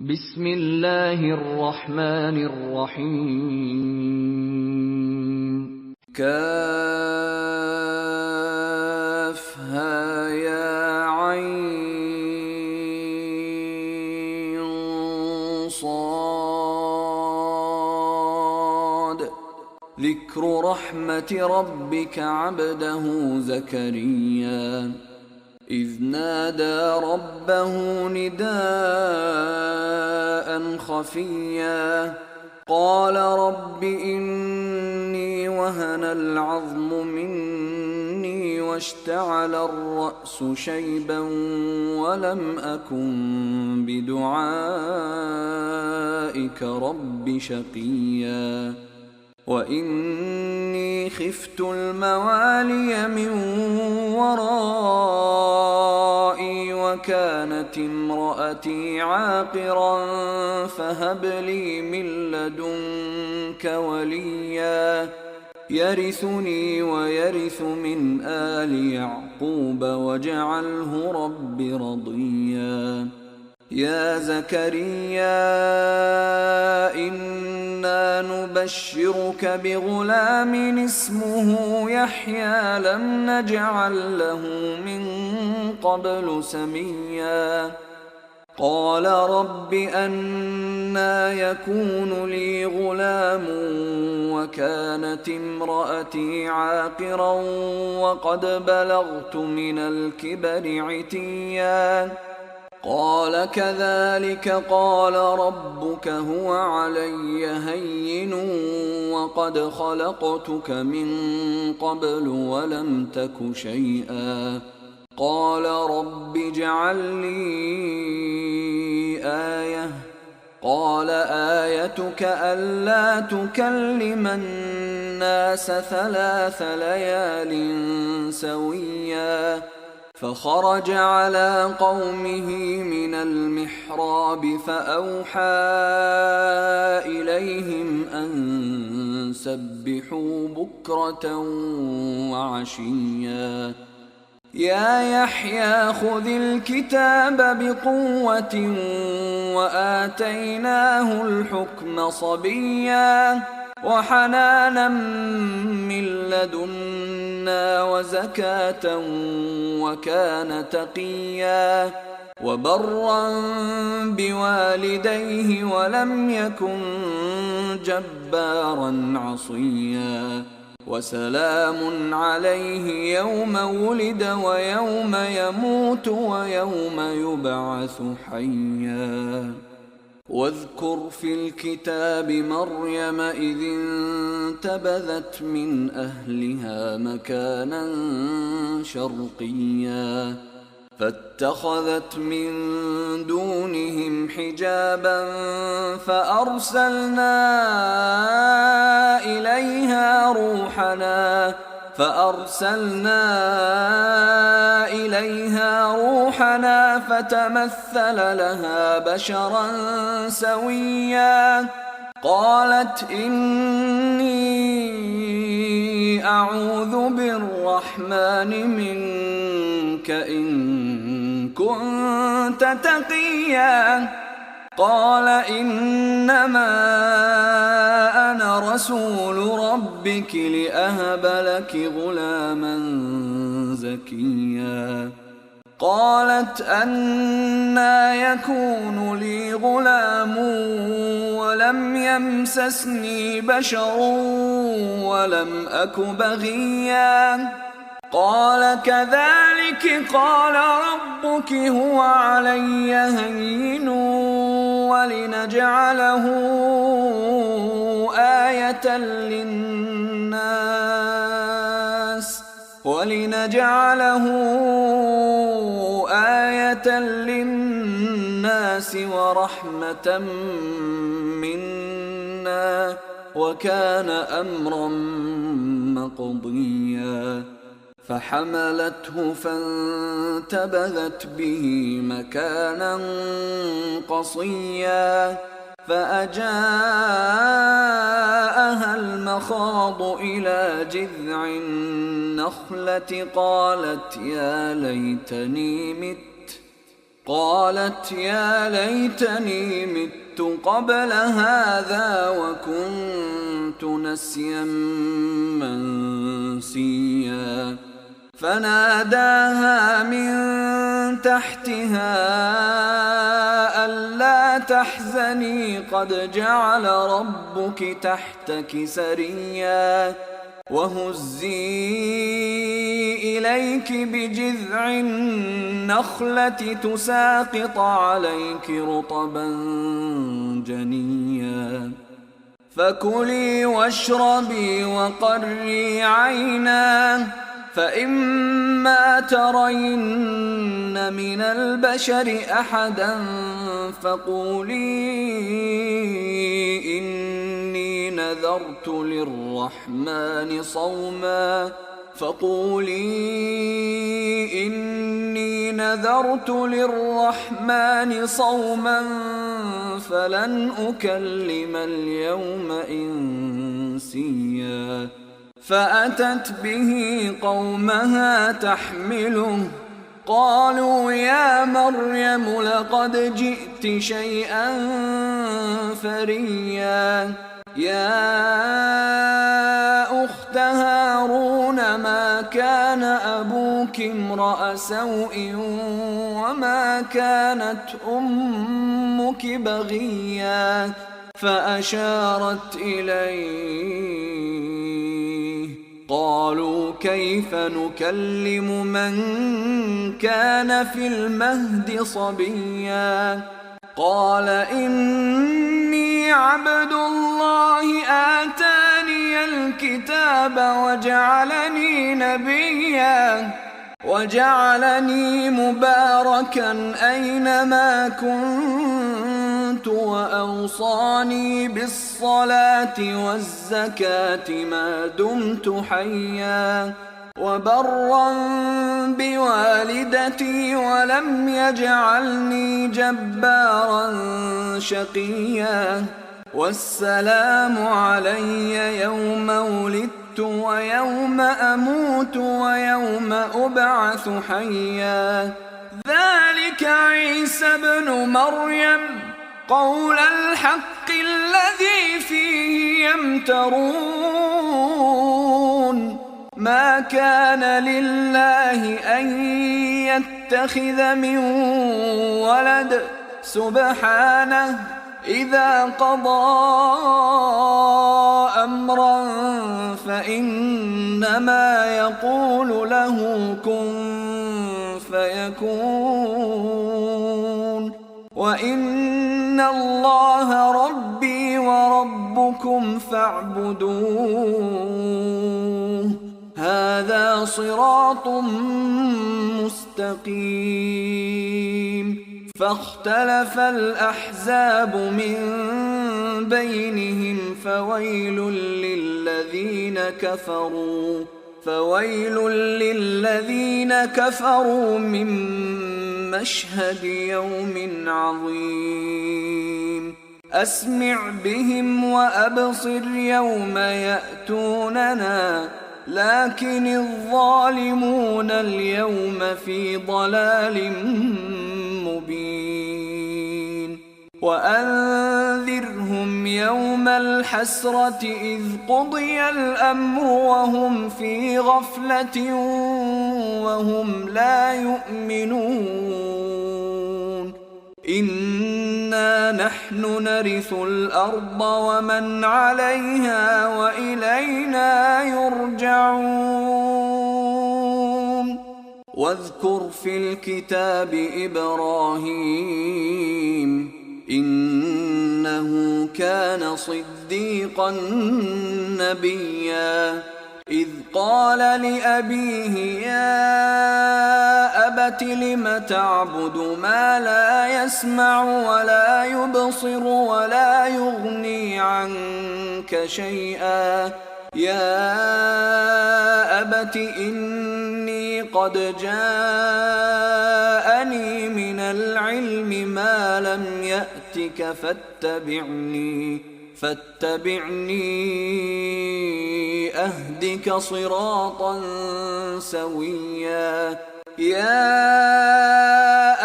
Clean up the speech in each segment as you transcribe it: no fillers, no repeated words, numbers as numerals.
بسم الله الرحمن الرحيم كافها يا عين صاد ذكر رحمة ربك عبده زكريا إذ نادى ربه نداء خفيا قال رب إني وهن العظم مني واشتعل الرأس شيبا ولم أكن بدعائك رب شقيا وإني خفت الموالي من ورائي وكانت امرأتي عاقرا فهب لي من لدنك وليا يرثني ويرث من آل يعقوب واجعله رب رضيا يا زكريا إنا نبشرك بغلام اسمه يحيى لم نجعل له من قبل سميا قال رب أنى يكون لي غلام وكانت امرأتي عاقرا وقد بلغت من الكبر عتيا قال كذلك قال ربك هو علي هين وقد خلقتك من قبل ولم تك شيئا قال رب اجعل لي آية قال آيتك ألا تكلم الناس 3 ليال سويا فخرج على قومه من المحراب فأوحى إليهم أن سبحوا بكرة وعشيا يا يحيى خذ الكتاب بقوة وآتيناه الحكم صبيا وحنانا من لدنا وزكاة وكان تقيا وبرا بوالديه ولم يكن جبارا عصيا وسلام عليه يوم ولد ويوم يموت ويوم يبعث حيا واذكر في الكتاب مريم إذ انتبذت من أهلها مكانا شرقيا فاتخذت من دونهم حجابا فأرسلنا إليها روحنا فتمثل لها بشرا سويا قالت إني أعوذ بالرحمن منك إن كنت تقيا قال إنما أنا رسول ربك لأهب لك غلاما زكيا قالت أنى يكون لي غلام ولم يمسسني بشر ولم أك بغيا قال كذلك قال ربك هو علي هين ولنجعله آية للناس ورحمة منا وكان أمرا مقضيا فحملته فانتبذت به مكانا قصيا فأجاءها المخاض إلى جذع النخلة قالت يا ليتني مت قالت يا ليتني مت قبل هذا وكنت نسيا منسيا. فناداها من تحتها ألا تحزني قد جعل ربك تحتك سريا وهزي إليك بجذع النخلة تساقط عليك رطبا جنيا. فكلي واشربي وقري عينا فإما ترين من البشر أحدا فقولي إني نذرت للرحمن صوما فلن أكلم اليوم إنسيا. فأتت به قومها تحمله قالوا يا مريم لقد جئت شيئا فريا. يا أخت هارون ما كان أبوك امرأ سوء وما كانت أمك بغيا. فأشارت إليه قالوا كيف نكلم من كان في المهد صبيا. قال إني عبد الله آتاني الكتاب وجعلني نبيا وجعلني مباركا أينما كنت وأوصاني بالصلاة والزكاة ما دمت حيا وبرا بوالدتي ولم يجعلني جبارا شقيا. والسلام علي يوم ولدت ويوم أموت ويوم أبعث حيا. ذلك عيسى ابن مريم قول الحق الذي فيه يمترون. ما كان لله أن يتخذ من ولد سبحانه إذا قضى أمرا فإنما يقول له كن فيكون. وإن الله ربي وربكم فاعبدوه هذا صراط مستقيم. فاختلف الأحزاب من بينهم فويل للذين كفروا من مشهد يوم عظيم. أسمع بهم وأبصر يوم يأتوننا لكن الظالمون اليوم في ضلال مبين. وأنذرهم يوم الحسرة إذ قضي الأمر وهم في غفلة وهم لا يؤمنون. إنا نحن نرث الأرض ومن عليها وإلينا يرجعون. واذكر في الكتاب إبراهيم إنه كان صديقا نبيا. إذ قال لأبيه يا أبت لم تعبد ما لا يسمع ولا يبصر ولا يغني عنك شيئا. يا أبت إني قد جاءني من العلم ما لم يأتك فاتبعني أهدك صراطا سويا. يا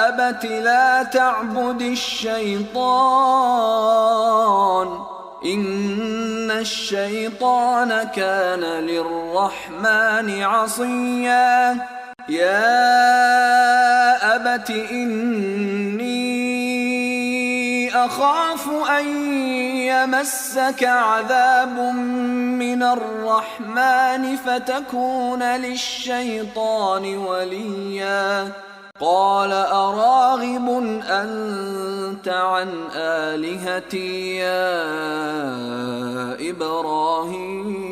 أبت لا تعبد الشيطان إن الشيطان كان للرحمن عصيا يا أبت إني أخاف أن يمسك عذاب من الرحمن فتكون للشيطان وليا قال أراغب أنت عن آلهتي يا إبراهيم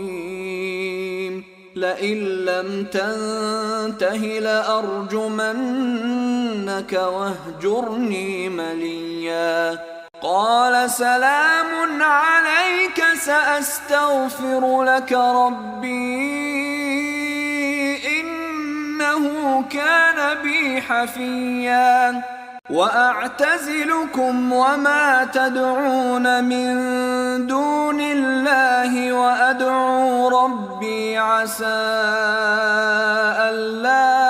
لئن لم تنته لأرجمنك واهجرني مليا قال سلام عليك سأستغفر لك ربي إنه كان بي حفيا وأعتزلكم وما تدعون من دون الله وأدعو ربي عسى ألا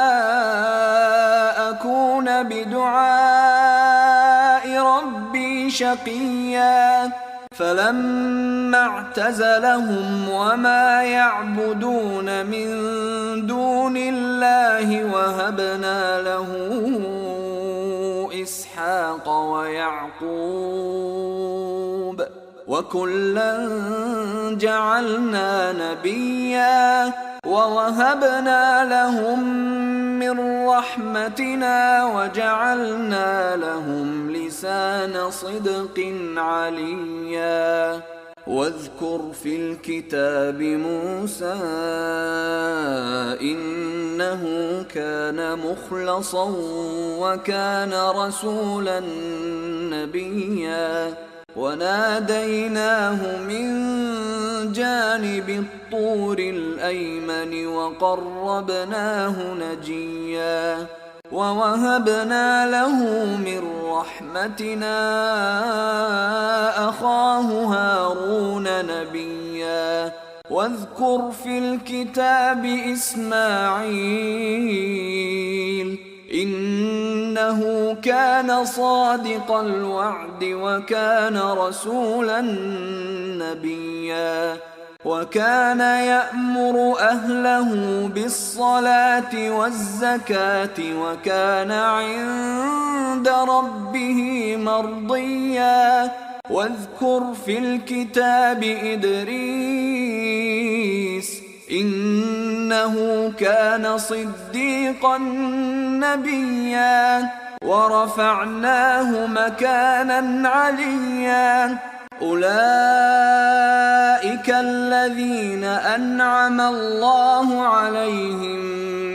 أكون بدعاء ربي شقيا فلما اعتزلهم وما يعبدون من دون الله وهبنا له إسحاق ويعقوب وكلا جعلنا نبيا ووهبنا لهم من رحمتنا وجعلنا لهم لسان صدق عليا واذكر في الكتاب موسى إنه كان مخلصا وكان رسولا نبيا وناديناه من جانب الطور الأيمن وقربناه نجيا ووهبنا له من رحمتنا أخاه هارون نبيا واذكر في الكتاب إسماعيل إنه كان صادق الوعد وكان رسولا نبيا وكان يأمر أهله بالصلاة والزكاة وكان عند ربه مرضيا واذكر في الكتاب إدريس إنه كان صديقا نبيا ورفعناه مكانا عليا أولئك الذين أنعم الله عليهم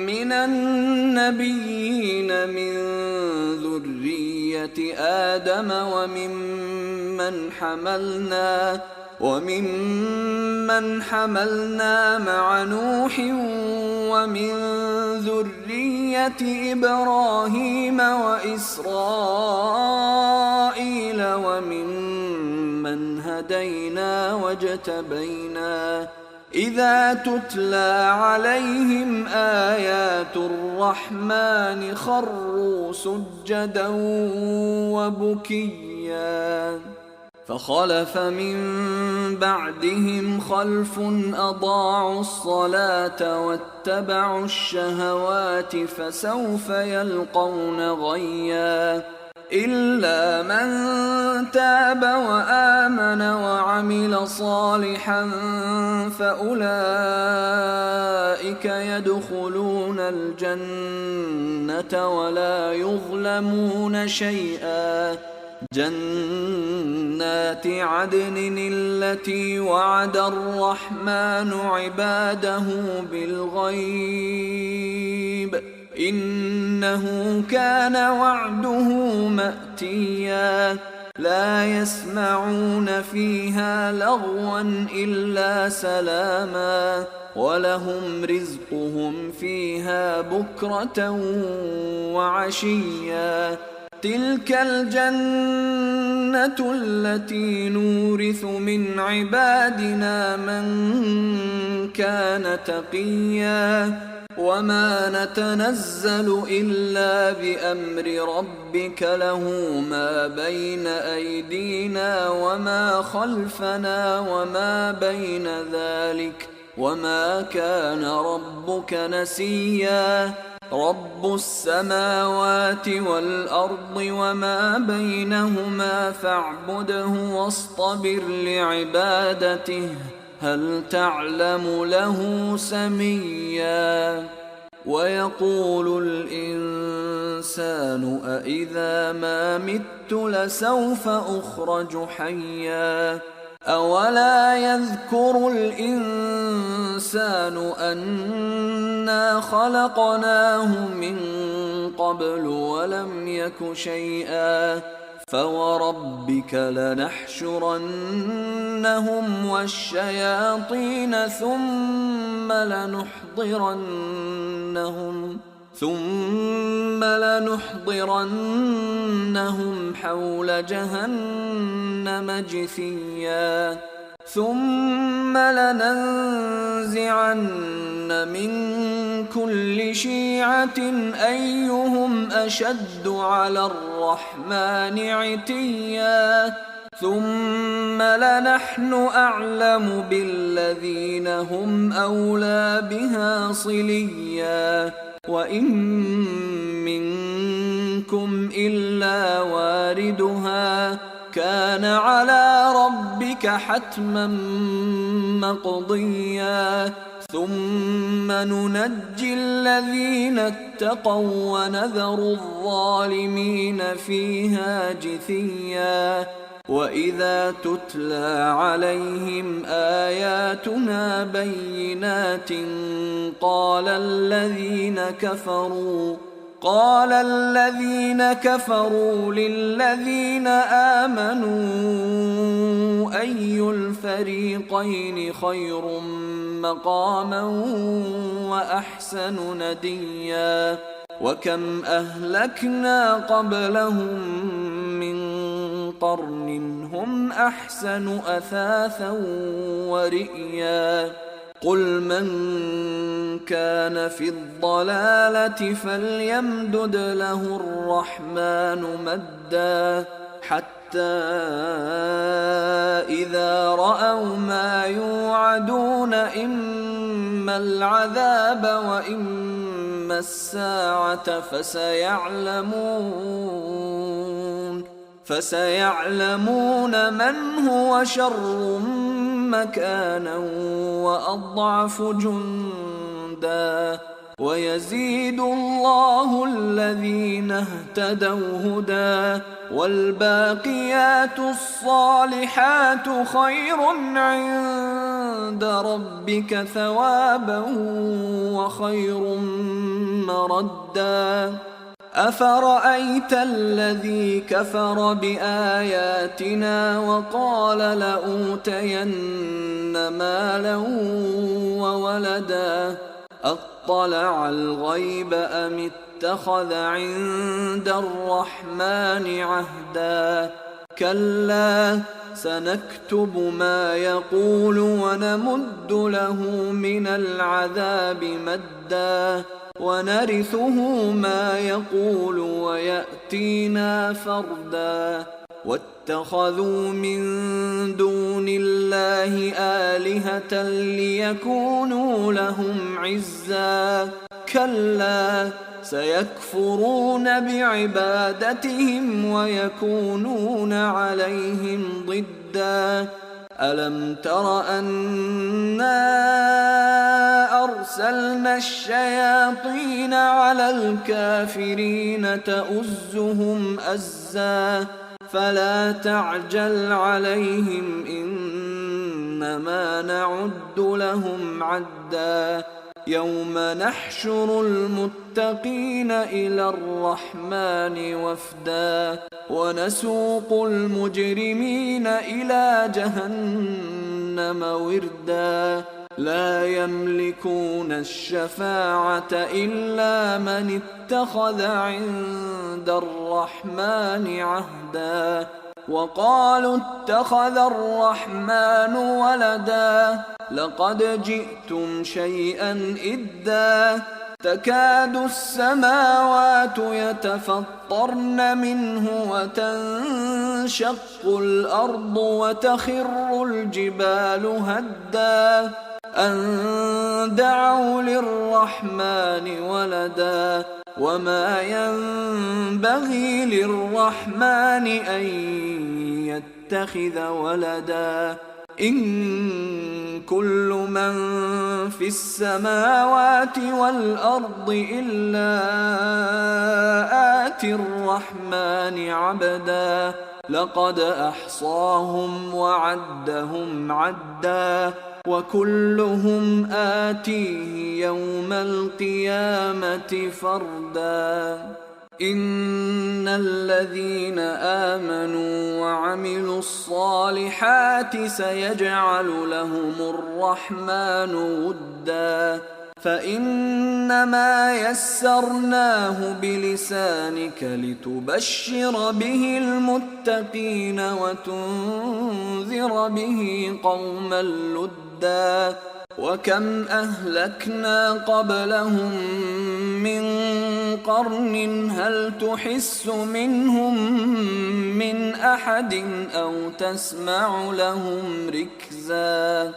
من النبيين من ذرية آدم وممن حملنا مع نوح ومن ذرية إبراهيم وإسرائيل وممن هدينا واجتبينا إذا تتلى عليهم آيات الرحمن خروا سجدا وبكيا فخلف من بعدهم خلف أضاعوا الصلاة واتبعوا الشهوات فسوف يلقون غيا إلا من تاب وآمن وعمل صالحا فأولئك يدخلون الجنة ولا يظلمون شيئا جنات عدن التي وعد الرحمن عباده بالغيب إنه كان وعده مأتيا لا يسمعون فيها لغوا إلا سلاما ولهم رزقهم فيها بكرة وعشيا تلك الجنة التي نورث من عبادنا من كان تقيا وما نتنزل إلا بأمر ربك له ما بين أيدينا وما خلفنا وما بين ذلك وما كان ربك نسيا رب السماوات والأرض وما بينهما فاعبده واصطبر لعبادته هل تعلم له سميا ويقول الإنسان أإذا ما مت لسوف أخرج حيا أولا يذكر الإنسان أنا خلقناه من قبل ولم يك شيئا فوربك لنحشرنهم والشياطين ثم لنحضرنهم حول جهنم جثيا ثم لننزعن من كل شيعة أيهم أشد على الرحمن عتيا ثم لنحن أعلم بالذين هم أولى بها صليا وإن منكم إلا واردها كان على ربك حتما مقضيا ثم ننجي الذين اتقوا ونذر الظالمين فيها جثيا وإذا تتلى عليهم آياتنا بينات قال الذين كفروا للذين آمنوا أي الفريقين خير مقاما وأحسن نديا وكم أهلكنا قبلهم من قرن هم أحسن أثاثا ورئيا قل من كان في الضلالة فليمدد له الرحمن مدا حتى إذا رأوا ما يوعدون إما العذاب وإما الساعة فسيعلمون من هو شر مكانا وأضعف جندا ويزيد الله الذين اهتدوا هدى والباقيات الصالحات خير عند ربك ثوابا وخير مردا أفرأيت الذي كفر بآياتنا وقال لأوتين مالا وولدا أطلع الغيب أم اتخذ عند الرحمن عهدا كلا سنكتب ما يقول ونمد له من العذاب مدا ونرثه ما يقول ويأتينا فردا واتخذوا من دون الله آلهة ليكونوا لهم عزا كلا سيكفرون بعبادتهم ويكونون عليهم ضدا ألم تر أنا أرسلنا الشياطين على الكافرين تؤزهم أزا فلا تعجل عليهم إنما نعد لهم عدا يوم نحشر المتقين إلى الرحمن وفدا ونسوق المجرمين إلى جهنم وردا لا يملكون الشفاعة إلا من اتخذ عند الرحمن عهدا وقالوا اتخذ الرحمن ولدا لقد جئتم شيئا إدا تكاد السماوات يتفطرن منه وتنشق الأرض وتخر الجبال هدا أن دعوا للرحمن ولدا وما ينبغي للرحمن أن يتخذ ولدا إن كل من في السماوات والأرض إلا آتي الرحمن عبدا لقد أحصاهم وعدهم عدا وكلهم آتيه يوم القيامة فردا إن الذين آمنوا وعملوا الصالحات سيجعل لهم الرحمن ودا فإنما يسرناه بلسانك لتبشر به المتقين وتنذر به قوما لدا وكم أهلكنا قبلهم من قرن هل تحس منهم من أحد أو تسمع لهم ركزا